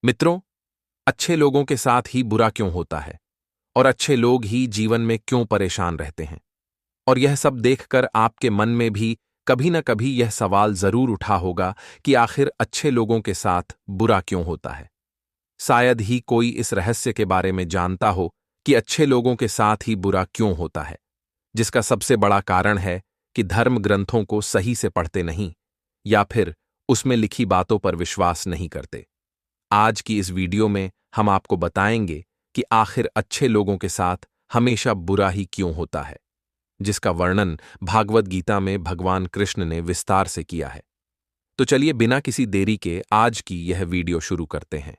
मित्रों, अच्छे लोगों के साथ ही बुरा क्यों होता है और अच्छे लोग ही जीवन में क्यों परेशान रहते हैं? और यह सब देखकर आपके मन में भी कभी न कभी यह सवाल जरूर उठा होगा कि आखिर अच्छे लोगों के साथ बुरा क्यों होता है। शायद ही कोई इस रहस्य के बारे में जानता हो कि अच्छे लोगों के साथ ही बुरा क्यों होता है, जिसका सबसे बड़ा कारण है कि धर्म ग्रंथों को सही से पढ़ते नहीं या फिर उसमें लिखी बातों पर विश्वास नहीं करते। आज की इस वीडियो में हम आपको बताएंगे कि आखिर अच्छे लोगों के साथ हमेशा बुरा ही क्यों होता है, जिसका वर्णन भागवत गीता में भगवान कृष्ण ने विस्तार से किया है। तो चलिए बिना किसी देरी के आज की यह वीडियो शुरू करते हैं।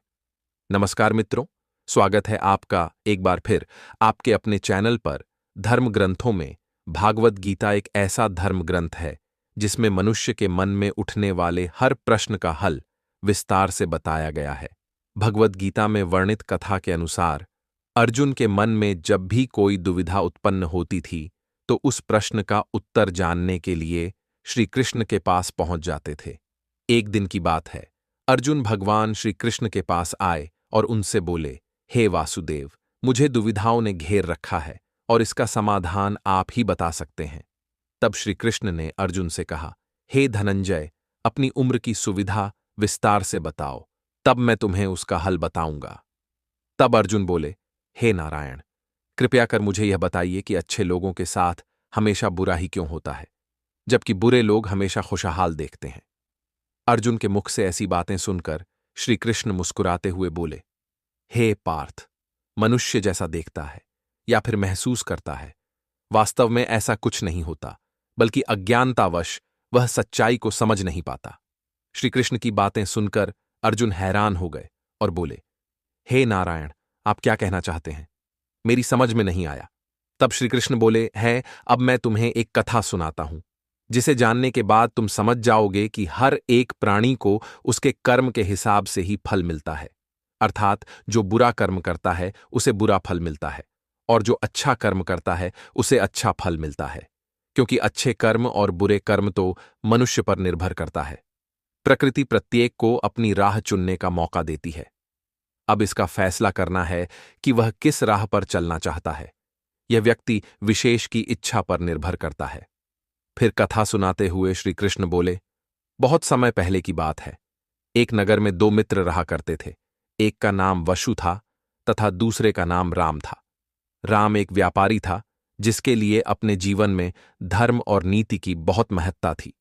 नमस्कार मित्रों, स्वागत है आपका एक बार फिर आपके अपने चैनल पर। धर्म ग्रंथों में भागवत गीता एक ऐसा धर्म ग्रंथ है जिसमें मनुष्य के मन में उठने वाले हर प्रश्न का हल विस्तार से बताया गया है। भगवत गीता में वर्णित कथा के अनुसार अर्जुन के मन में जब भी कोई दुविधा उत्पन्न होती थी तो उस प्रश्न का उत्तर जानने के लिए श्री कृष्ण के पास पहुंच जाते थे। एक दिन की बात है, अर्जुन भगवान श्री कृष्ण के पास आए और उनसे बोले, हे वासुदेव, मुझे दुविधाओं ने घेर रखा है और इसका समाधान आप ही बता सकते हैं। तब श्री कृष्ण ने अर्जुन से कहा, हे धनंजय, अपनी उम्र की सुविधा विस्तार से बताओ, तब मैं तुम्हें उसका हल बताऊंगा। तब अर्जुन बोले, हे नारायण, कृपया कर मुझे यह बताइए कि अच्छे लोगों के साथ हमेशा बुरा ही क्यों होता है, जबकि बुरे लोग हमेशा खुशहाल देखते हैं। अर्जुन के मुख से ऐसी बातें सुनकर श्री कृष्ण मुस्कुराते हुए बोले, हे पार्थ, मनुष्य जैसा देखता है या फिर महसूस करता है, वास्तव में ऐसा कुछ नहीं होता, बल्कि अज्ञानतावश वह सच्चाई को समझ नहीं पाता। श्री कृष्ण की बातें सुनकर अर्जुन हैरान हो गए और बोले, हे नारायण, आप क्या कहना चाहते हैं? मेरी समझ में नहीं आया। तब श्री कृष्ण बोले, है, अब मैं तुम्हें एक कथा सुनाता हूं, जिसे जानने के बाद तुम समझ जाओगे कि हर एक प्राणी को उसके कर्म के हिसाब से ही फल मिलता है। अर्थात जो बुरा कर्म करता है उसे बुरा फल मिलता है और जो अच्छा कर्म करता है उसे अच्छा फल मिलता है, क्योंकि अच्छे कर्म और बुरे कर्म तो मनुष्य पर निर्भर करता है। प्रकृति प्रत्येक को अपनी राह चुनने का मौका देती है। अब इसका फैसला करना है कि वह किस राह पर चलना चाहता है। यह व्यक्ति विशेष की इच्छा पर निर्भर करता है। फिर कथा सुनाते हुए श्री कृष्ण बोले, बहुत समय पहले की बात है। एक नगर में दो मित्र रहा करते थे। एक का नाम वशु था तथा दूसरे का नाम राम था। राम एक व्यापारी था जिसके लिए अपने जीवन में धर्म और नीति की बहुत महत्ता थी।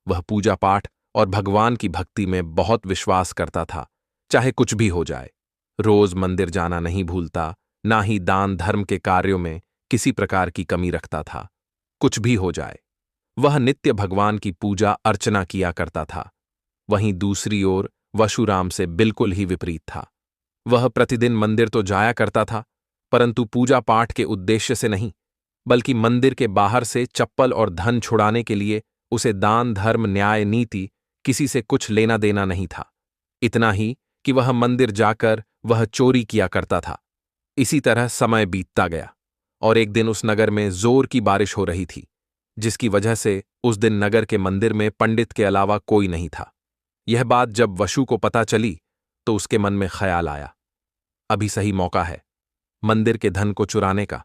वह पूजा पाठ और भगवान की भक्ति में बहुत विश्वास करता था, चाहे कुछ भी हो जाए। रोज मंदिर जाना नहीं भूलता, ना ही दान धर्म के कार्यों में किसी प्रकार की कमी रखता था। कुछ भी हो जाए, वह नित्य भगवान की पूजा अर्चना किया करता था। वहीं दूसरी ओर वशुराम से बिल्कुल ही विपरीत था। वह प्रतिदिन मंदिर तो जाया करता था, परंतु पूजा पाठ के उद्देश्य से नहीं, बल्कि मंदिर के बाहर से चप्पल और धन छुड़ाने के लिए। उसे दान धर्म न्याय नीति किसी से कुछ लेना देना नहीं था। इतना ही कि वह मंदिर जाकर वह चोरी किया करता था। इसी तरह समय बीतता गया और एक दिन उस नगर में जोर की बारिश हो रही थी, जिसकी वजह से उस दिन नगर के मंदिर में पंडित के अलावा कोई नहीं था। यह बात जब वशु को पता चली तो उसके मन में ख्याल आया, अभी सही मौका है मंदिर के धन को चुराने का,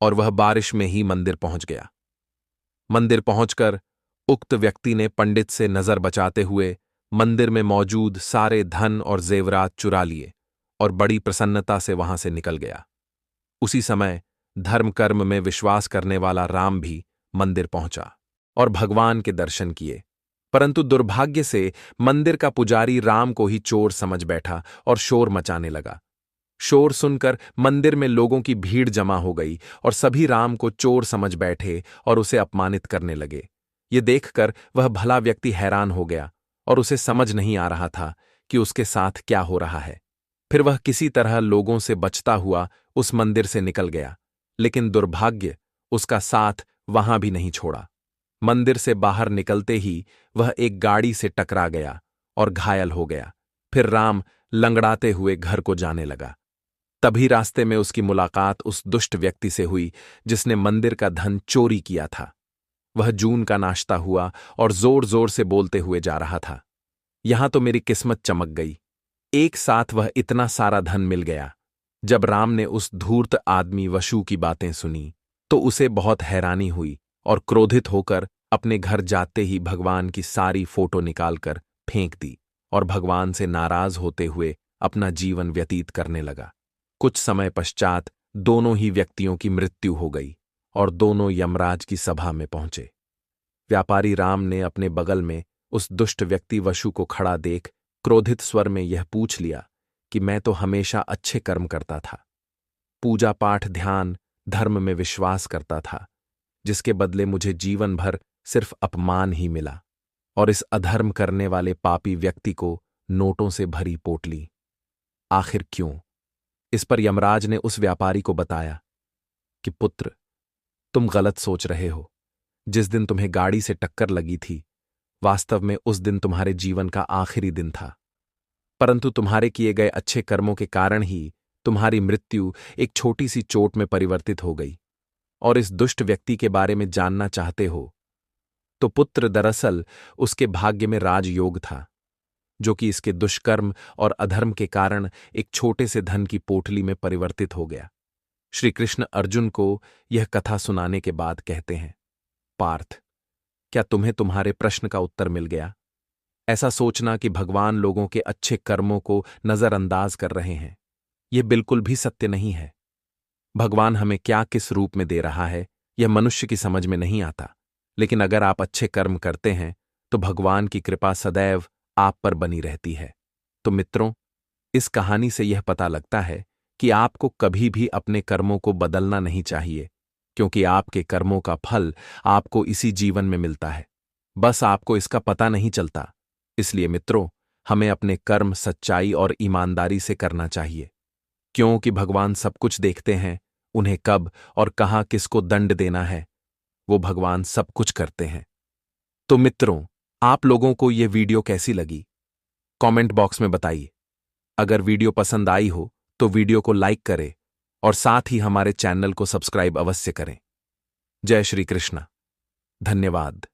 और वह बारिश में ही मंदिर पहुंच गया। मंदिर पहुंचकर उक्त व्यक्ति ने पंडित से नजर बचाते हुए मंदिर में मौजूद सारे धन और जेवरात चुरा लिए और बड़ी प्रसन्नता से वहां से निकल गया। उसी समय धर्म कर्म में विश्वास करने वाला राम भी मंदिर पहुंचा और भगवान के दर्शन किए, परंतु दुर्भाग्य से मंदिर का पुजारी राम को ही चोर समझ बैठा और शोर मचाने लगा। शोर सुनकर मंदिर में लोगों की भीड़ जमा हो गई और सभी राम को चोर समझ बैठे और उसे अपमानित करने लगे। ये देखकर वह भला व्यक्ति हैरान हो गया और उसे समझ नहीं आ रहा था कि उसके साथ क्या हो रहा है। फिर वह किसी तरह लोगों से बचता हुआ उस मंदिर से निकल गया, लेकिन दुर्भाग्य उसका साथ वहां भी नहीं छोड़ा। मंदिर से बाहर निकलते ही वह एक गाड़ी से टकरा गया और घायल हो गया। फिर राम लंगड़ाते हुए घर को जाने लगा। तभी रास्ते में उसकी मुलाकात उस दुष्ट व्यक्ति से हुई जिसने मंदिर का धन चोरी किया था। वह जून का नाश्ता हुआ और जोर जोर से बोलते हुए जा रहा था, यहां तो मेरी किस्मत चमक गई। एक साथ वह इतना सारा धन मिल गया। जब राम ने उस धूर्त आदमी वशु की बातें सुनी तो उसे बहुत हैरानी हुई और क्रोधित होकर अपने घर जाते ही भगवान की सारी फोटो निकालकर फेंक दी और भगवान से नाराज होते हुए अपना जीवन व्यतीत करने लगा। कुछ समय पश्चात दोनों ही व्यक्तियों की मृत्यु हो गई और दोनों यमराज की सभा में पहुंचे। व्यापारी राम ने अपने बगल में उस दुष्ट व्यक्ति वशु को खड़ा देख क्रोधित स्वर में यह पूछ लिया कि मैं तो हमेशा अच्छे कर्म करता था, पूजा पाठ ध्यान धर्म में विश्वास करता था, जिसके बदले मुझे जीवन भर सिर्फ अपमान ही मिला और इस अधर्म करने वाले पापी व्यक्ति को नोटों से भरी पोटली। आखिर क्यों? इस पर यमराज ने उस व्यापारी को बताया कि पुत्र, तुम गलत सोच रहे हो। जिस दिन तुम्हें गाड़ी से टक्कर लगी थी, वास्तव में उस दिन तुम्हारे जीवन का आखिरी दिन था, परंतु तुम्हारे किए गए अच्छे कर्मों के कारण ही तुम्हारी मृत्यु एक छोटी सी चोट में परिवर्तित हो गई। और इस दुष्ट व्यक्ति के बारे में जानना चाहते हो तो पुत्र, दरअसल उसके भाग्य में राजयोग था, जो कि इसके दुष्कर्म और अधर्म के कारण एक छोटे से धन की पोटली में परिवर्तित हो गया। श्री कृष्ण अर्जुन को यह कथा सुनाने के बाद कहते हैं, पार्थ, क्या तुम्हें तुम्हारे प्रश्न का उत्तर मिल गया? ऐसा सोचना कि भगवान लोगों के अच्छे कर्मों को नजरअंदाज कर रहे हैं, यह बिल्कुल भी सत्य नहीं है। भगवान हमें क्या किस रूप में दे रहा है यह मनुष्य की समझ में नहीं आता, लेकिन अगर आप अच्छे कर्म करते हैं तो भगवान की कृपा सदैव आप पर बनी रहती है। तो मित्रों, इस कहानी से यह पता लगता है कि आपको कभी भी अपने कर्मों को बदलना नहीं चाहिए, क्योंकि आपके कर्मों का फल आपको इसी जीवन में मिलता है, बस आपको इसका पता नहीं चलता। इसलिए मित्रों, हमें अपने कर्म सच्चाई और ईमानदारी से करना चाहिए, क्योंकि भगवान सब कुछ देखते हैं। उन्हें कब और कहां किसको दंड देना है वो भगवान सब कुछ करते हैं। तो मित्रों, आप लोगों को यह वीडियो कैसी लगी कमेंट बॉक्स में बताइए। अगर वीडियो पसंद आई हो तो वीडियो को लाइक करें और साथ ही हमारे चैनल को सब्सक्राइब अवश्य करें। जय श्री कृष्ण। धन्यवाद।